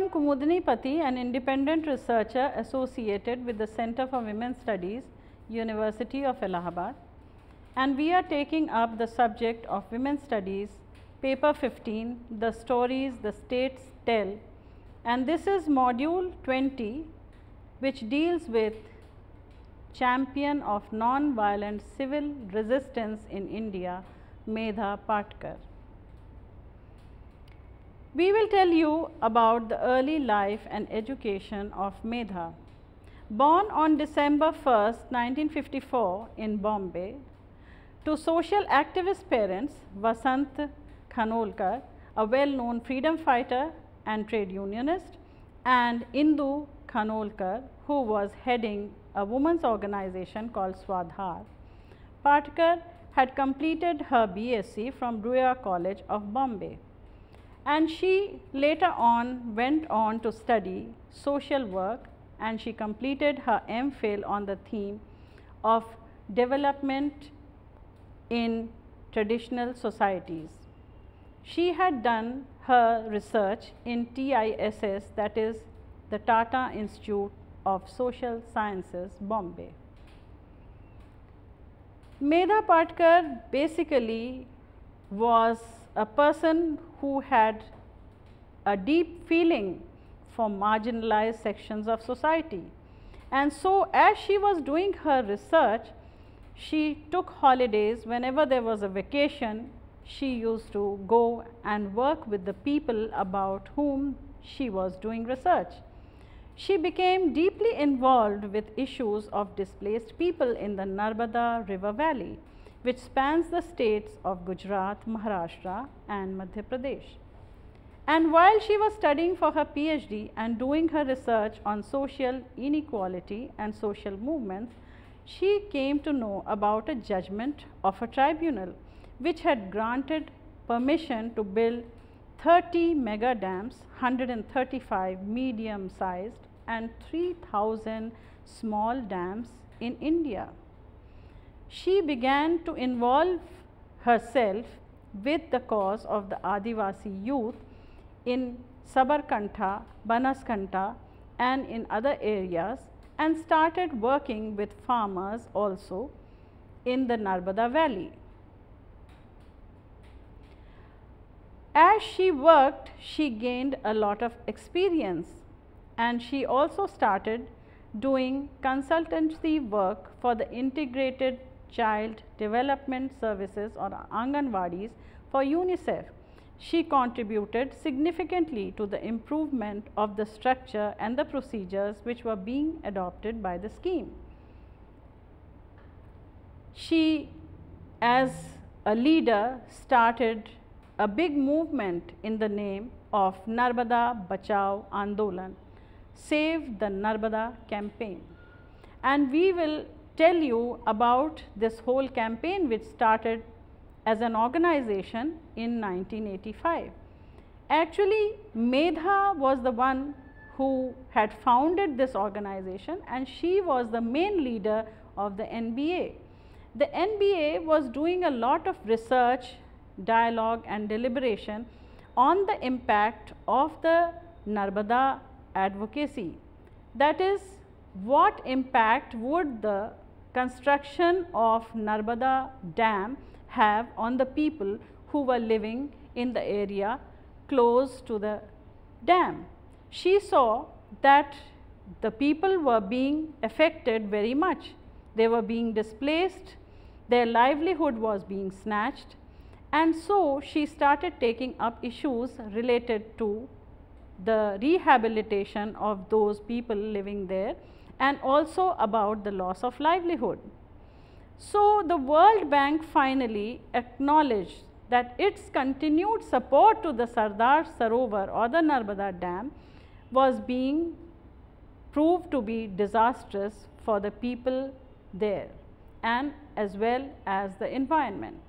am Kumudini Pati, an independent researcher associated with the Center for Women's Studies, University of Allahabad, and we are taking up the subject of Women's Studies, paper 15, The Stories the States Tell, and this is module 20, which deals with champion of non-violent civil resistance in India, Medha Patekar. We will tell you about the early life and education of Medha. Born on December 1st, 1954 in Bombay, to social activist parents Vasant Khanolkar, a well-known freedom fighter and trade unionist, and Indu Khanolkar, who was heading a women's organization called Swadhar. Patekar had completed her BSc from Ruia College of Bombay, and she later on went on to study social work, and she completed her MPhil on the theme of development in traditional societies. She had done her research in TISS, that is the Tata Institute of Social Sciences, Bombay. Medha Patekar basically was a person who had a deep feeling for marginalized sections of society. And so as she was doing her research, she took holidays. Whenever there was a vacation, she used to go and work with the people about whom she was doing research. She became deeply involved with issues of displaced people in the Narmada River Valley, which spans the states of Gujarat, Maharashtra and Madhya Pradesh. And while she was studying for her PhD and doing her research on social inequality and social movements, she came to know about a judgment of a tribunal which had granted permission to build 30 mega dams, 135 medium sized and 3,000 small dams in India. She began to involve herself with the cause of the Adivasi youth in Sabarkantha, Banaskantha and in other areas, and started working with farmers also in the Narmada Valley. As she worked, she gained a lot of experience, and she also started doing consultancy work for the Integrated Child Development Services or Anganwadis for UNICEF. She contributed significantly to the improvement of the structure and the procedures which were being adopted by the scheme. She, as a leader, started a big movement in the name of Narmada Bachao Andolan, Save the Narmada Campaign. And we will tell you about this whole campaign, which started as an organization in 1985. Actually, Medha was the one who had founded this organization, and she was the main leader of the NBA. The NBA was doing a lot of research, dialogue and deliberation on the impact of the Narmada advocacy. That is, what impact would the construction of Narmada Dam have on the people who were living in the area close to the dam. She saw that the people were being affected very much. They were being displaced, their livelihood was being snatched, and so she started taking up issues related to the rehabilitation of those people living there, and also about the loss of livelihood. So the World Bank finally acknowledged that its continued support to the Sardar Sarovar or the Narmada Dam was being proved to be disastrous for the people there and as well as the environment.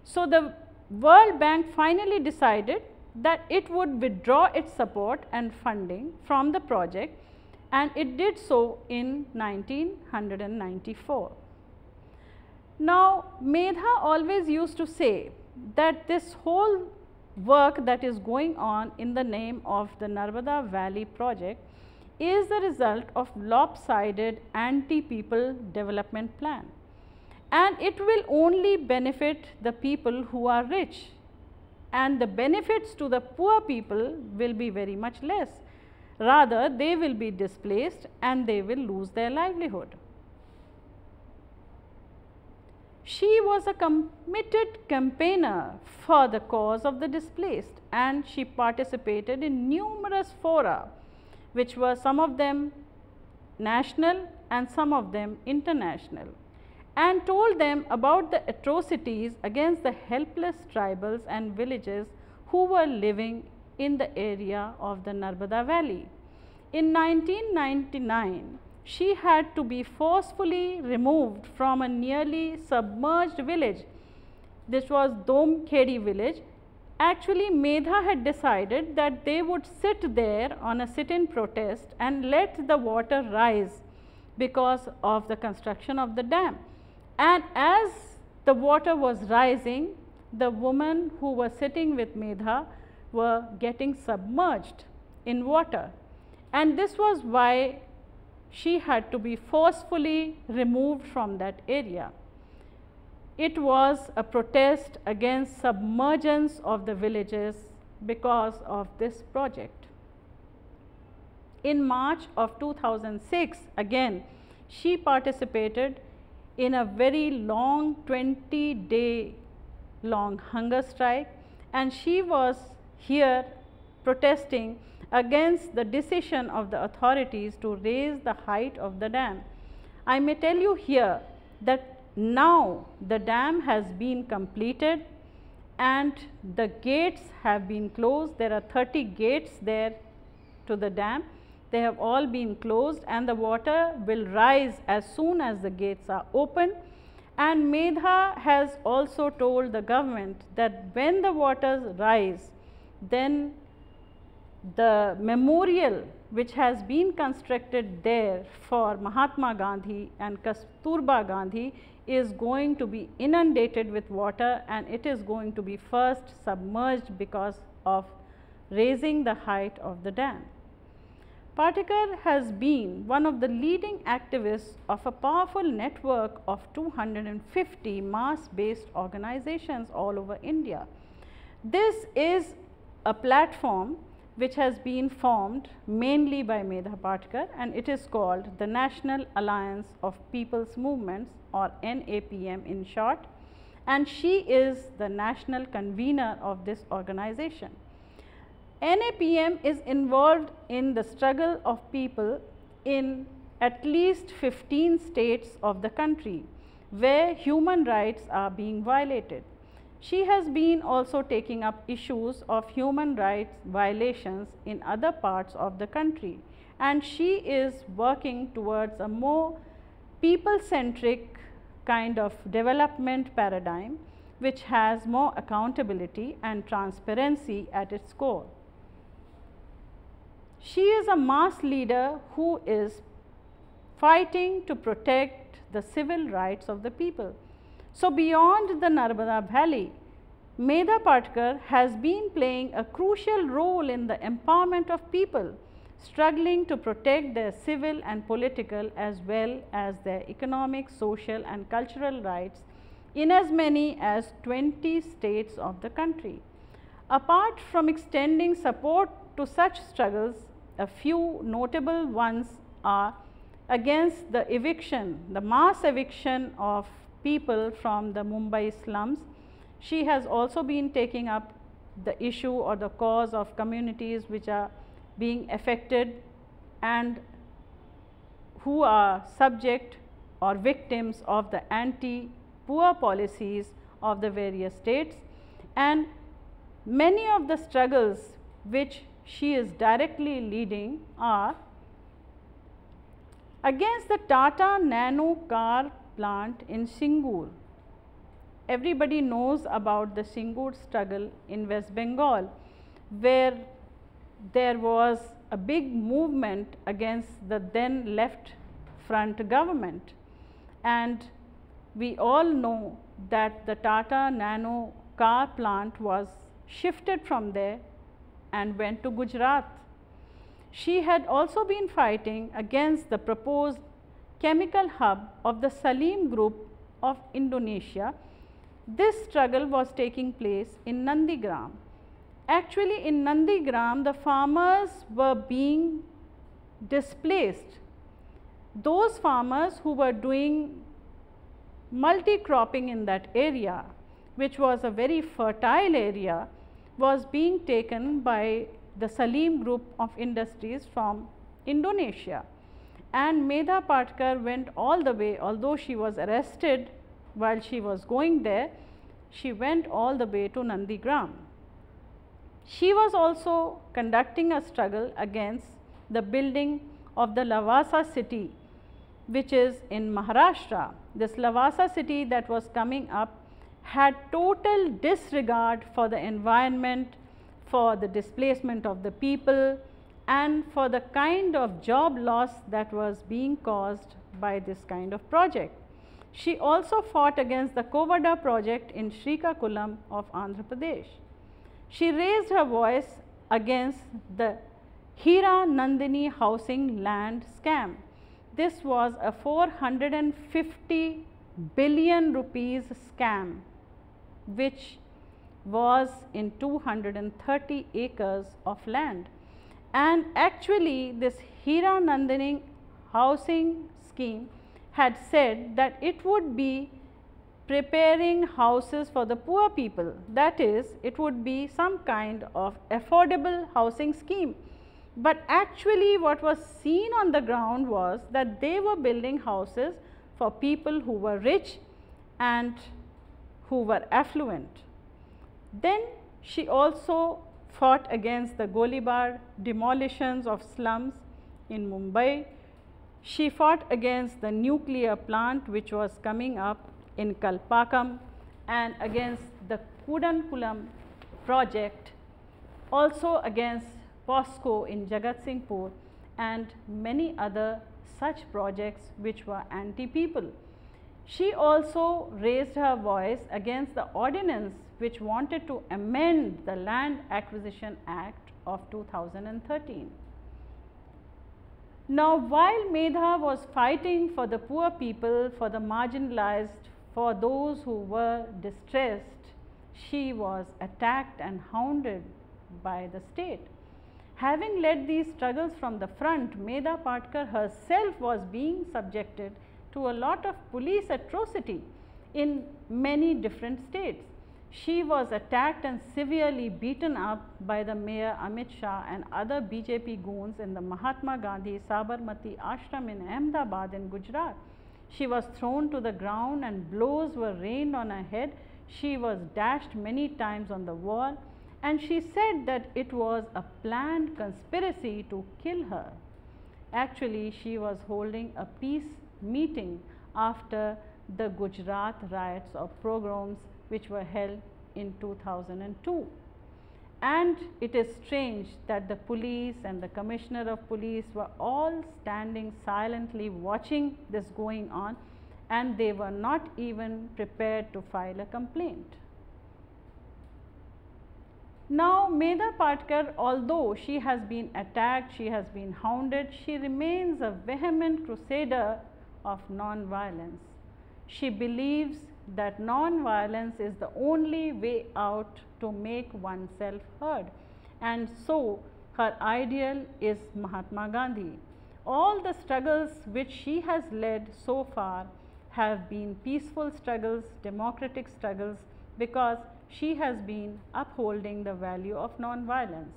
So the World Bank finally decided that it would withdraw its support and funding from the project, and it did so in 1994. Now, Medha always used to say that this whole work that is going on in the name of the Narmada Valley project is the result of lopsided anti-people development plan. And it will only benefit the people who are rich, and the benefits to the poor people will be very much less. Rather, they will be displaced and they will lose their livelihood. She was a committed campaigner for the cause of the displaced, and she participated in numerous fora, which were some of them national and some of them international, and told them about the atrocities against the helpless tribals and villages who were living in the area of the Narmada Valley. In 1999, she had to be forcefully removed from a nearly submerged village. This was Domkhedi village. Actually, Medha had decided that they would sit there on a sit-in protest and let the water rise because of the construction of the dam. And as the water was rising, the women who were sitting with Medha were getting submerged in water. And this was why she had to be forcefully removed from that area. It was a protest against submergence of the villages because of this project. In March of 2006, again, she participated in a very long 20-day long hunger strike, and she was here protesting against the decision of the authorities to raise the height of the dam. I may tell you here that now the dam has been completed and the gates have been closed. There are 30 gates there to the dam. They have all been closed, and the water will rise as soon as the gates are open. And Medha has also told the government that when the waters rise, then the memorial which has been constructed there for Mahatma Gandhi and Kasturba Gandhi is going to be inundated with water, and it is going to be first submerged because of raising the height of the dam. Patekar has been one of the leading activists of a powerful network of 250 mass-based organizations all over India. This is a platform which has been formed mainly by Medha Patekar, and it is called the National Alliance of People's Movements, or NAPM in short, and she is the national convener of this organization. NAPM is involved in the struggle of people in at least 15 states of the country where human rights are being violated. She has been also taking up issues of human rights violations in other parts of the country, and she is working towards a more people-centric kind of development paradigm which has more accountability and transparency at its core. She is a mass leader who is fighting to protect the civil rights of the people. So, beyond the Narmada Valley, Medha Patekar has been playing a crucial role in the empowerment of people struggling to protect their civil and political as well as their economic, social and cultural rights in as many as 20 states of the country. Apart from extending support to such struggles, a few notable ones are against the eviction, the mass eviction of people from the Mumbai slums. She has also been taking up the issue or the cause of communities which are being affected and who are subject or victims of the anti-poor policies of the various states. And many of the struggles which she is directly leading are against the Tata Nano car plant in Singur. Everybody knows about the Singur struggle in West Bengal, where there was a big movement against the then left front government, and we all know that the Tata Nano car plant was shifted from there and went to Gujarat. She had also been fighting against the proposed chemical hub of the Salim Group of Indonesia. This struggle was taking place in Nandigram. Actually, in Nandigram, the farmers were being displaced. Those farmers who were doing multi-cropping in that area, which was a very fertile area, was being taken by the Salim Group of Industries from Indonesia. And Medha Patekar went all the way, although she was arrested while she was going there, she went all the way to Nandigram. She was also conducting a struggle against the building of the Lavasa city, which is in Maharashtra. This Lavasa city that was coming up had total disregard for the environment, for the displacement of the people, and for the kind of job loss that was being caused by this kind of project. She also fought against the Kovada project in Srikakulam of Andhra Pradesh. She raised her voice against the Hira Nandini housing land scam. This was a 450 billion rupees scam, which was in 230 acres of land. And actually, this Hira Nandini housing scheme had said that it would be preparing houses for the poor people. That is, it would be some kind of affordable housing scheme. But actually, what was seen on the ground was that they were building houses for people who were rich and who were affluent. Then she also fought against the Golibar demolitions of slums in Mumbai. She fought against the nuclear plant which was coming up in Kalpakam, and against the Kudankulam project, also against POSCO in Jagatsinghpur, and many other such projects which were anti-people. She also raised her voice against the ordinance which wanted to amend the Land Acquisition Act of 2013. Now, while Medha was fighting for the poor people, for the marginalized, for those who were distressed, she was attacked and hounded by the state. Having led these struggles from the front, Medha Patekar herself was being subjected to a lot of police atrocity in many different states. She was attacked and severely beaten up by the Mayor Amit Shah and other BJP goons in the Mahatma Gandhi Sabarmati Ashram in Ahmedabad in Gujarat. She was thrown to the ground and blows were rained on her head. She was dashed many times on the wall, and she said that it was a planned conspiracy to kill her. Actually, she was holding a peace meeting after the Gujarat Riots or pogroms which were held in 2002. And it is strange that the police and the commissioner of police were all standing silently watching this going on, and they were not even prepared to file a complaint. Now, Medha Patekar, although she has been attacked, she has been hounded, she remains a vehement crusader of non-violence. She believes that non-violence is the only way out to make oneself heard, and so her ideal is Mahatma Gandhi. All the struggles which she has led so far have been peaceful struggles, democratic struggles, because she has been upholding the value of non-violence.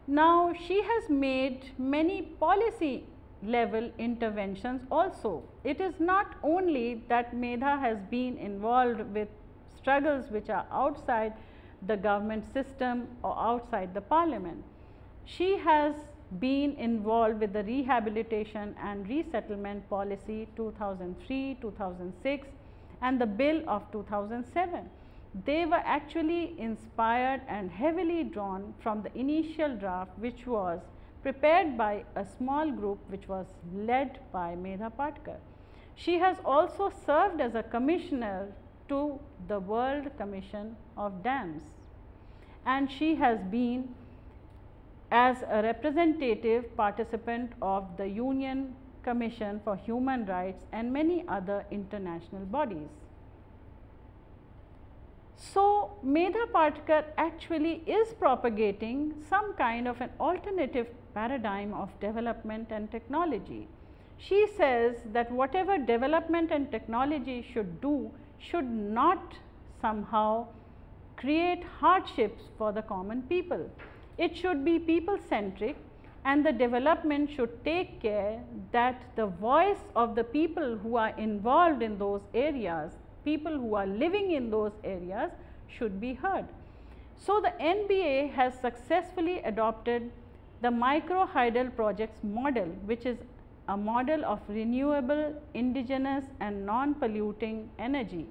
Now, she has made many policy level interventions also. It is not only that Medha has been involved with struggles which are outside the government system or outside the parliament. She has been involved with the rehabilitation and resettlement policy 2003, 2006 and the bill of 2007. They were actually inspired and heavily drawn from the initial draft which was prepared by a small group which was led by Medha Patekar. She has also served as a commissioner to the World Commission of Dams, and she has been as a representative participant of the Union Commission for Human Rights and many other international bodies. So, Medha Patekar actually is propagating some kind of an alternative paradigm of development and technology. She says that whatever development and technology should do should not somehow create hardships for the common people. It should be people centric, and the development should take care that the voice of the people who are involved in those areas, people who are living in those areas, should be heard. So, the NBA has successfully adopted the micro hydel projects model, which is a model of renewable, indigenous and non-polluting energy.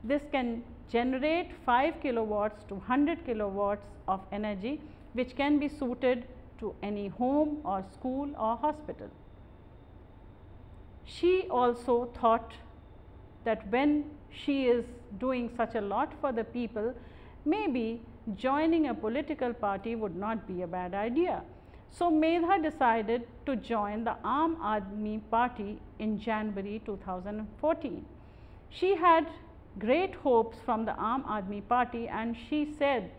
This can generate 5 kilowatts to 100 kilowatts of energy, which can be suited to any home or school or hospital. She also thought that when she is doing such a lot for the people, maybe joining a political party would not be a bad idea. So, Medha decided to join the Aadmi party in January 2014. She had great hopes from the Aadmi party, and she said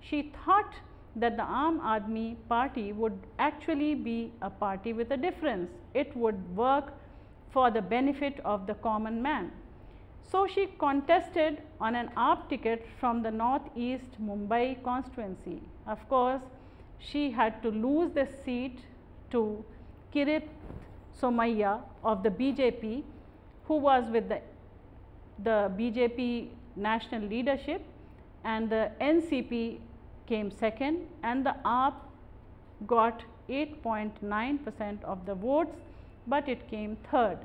she thought that the Aadmi party would actually be a party with a difference. It would work for the benefit of the common man. So, she contested on an AAP ticket from the northeast Mumbai constituency. Of course, she had to lose the seat to Kirit Somaiya of the BJP, who was with the BJP national leadership, and the NCP came second, and the AAP got 8.9% of the votes, but it came third.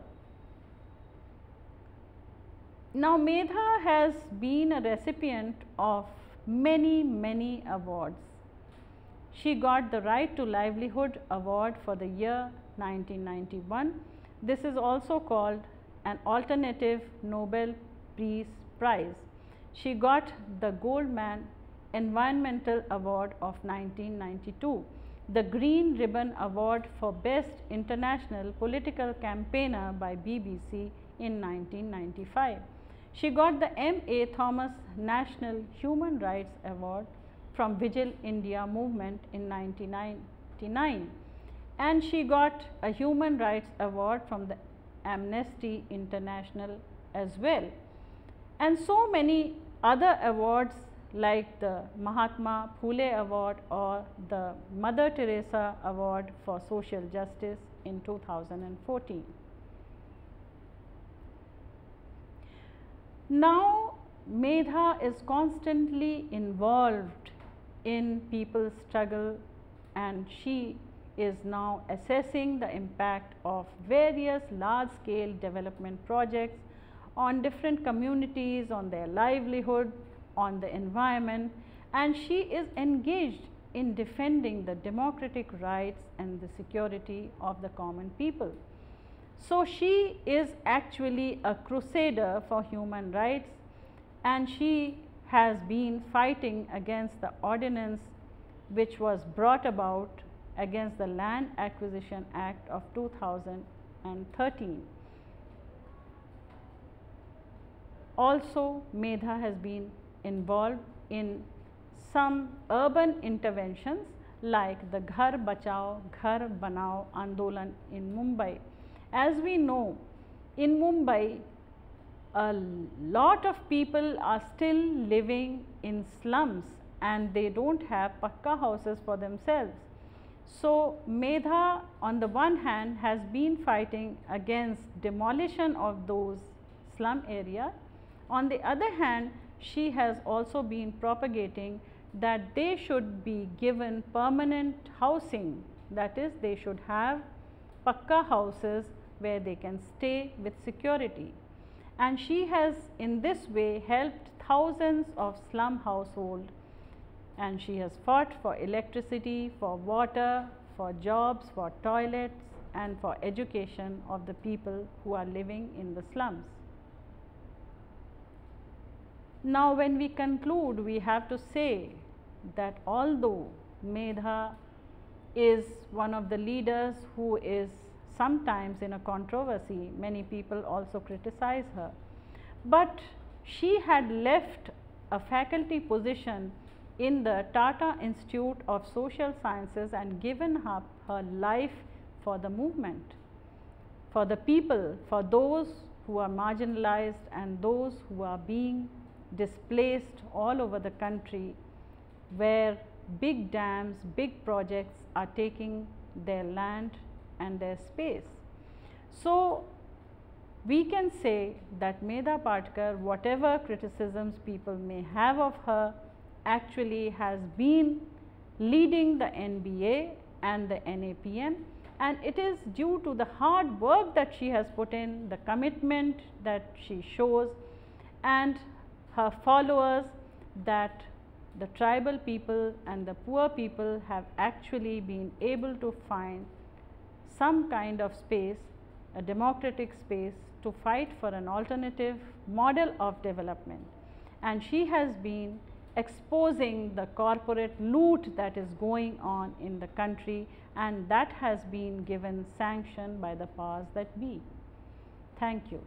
Now, Medha has been a recipient of many awards. She got the Right to Livelihood Award for the year 1991. This is also called an Alternative Nobel Peace Prize. She got the Goldman Environmental Award of 1992, the Green Ribbon Award for Best International Political Campaigner by BBC in 1995. She got the M.A. Thomas National Human Rights Award from Vigil India movement in 1999, and she got a Human Rights Award from the Amnesty International as well, and so many other awards like the Mahatma Phule Award or the Mother Teresa Award for Social Justice in 2014. Now, Medha is constantly involved in people's struggle, and she is now assessing the impact of various large scale development projects on different communities, on their livelihood, on the environment, and she is engaged in defending the democratic rights and the security of the common people. So, she is actually a crusader for human rights, and she has been fighting against the ordinance which was brought about against the Land Acquisition Act of 2013. Also, Medha has been involved in some urban interventions like the Ghar Bachao Ghar Banao Andolan in Mumbai. As we know, in Mumbai, a lot of people are still living in slums and they don't have pakka houses for themselves. So, Medha on the one hand has been fighting against demolition of those slum areas. On the other hand, she has also been propagating that they should be given permanent housing, that is, they should have pakka houses where they can stay with security. And she has in this way helped thousands of slum households, and she has fought for electricity, for water, for jobs, for toilets and for education of the people who are living in the slums. Now, when we conclude, we have to say that although Medha is one of the leaders who is sometimes in a controversy, many people also criticize her, but she had left a faculty position in the Tata Institute of Social Sciences and given up her life for the movement, for the people, for those who are marginalized and those who are being displaced all over the country, where big dams, big projects are taking their land and their space. So, we can say that Medha Patekar, whatever criticisms people may have of her, actually has been leading the NBA and the NAPN, and it is due to the hard work that she has put in, the commitment that she shows, and her followers, that the tribal people and the poor people have actually been able to find some kind of space, a democratic space, to fight for an alternative model of development. And she has been exposing the corporate loot that is going on in the country, and that has been given sanction by the powers that be. Thank you.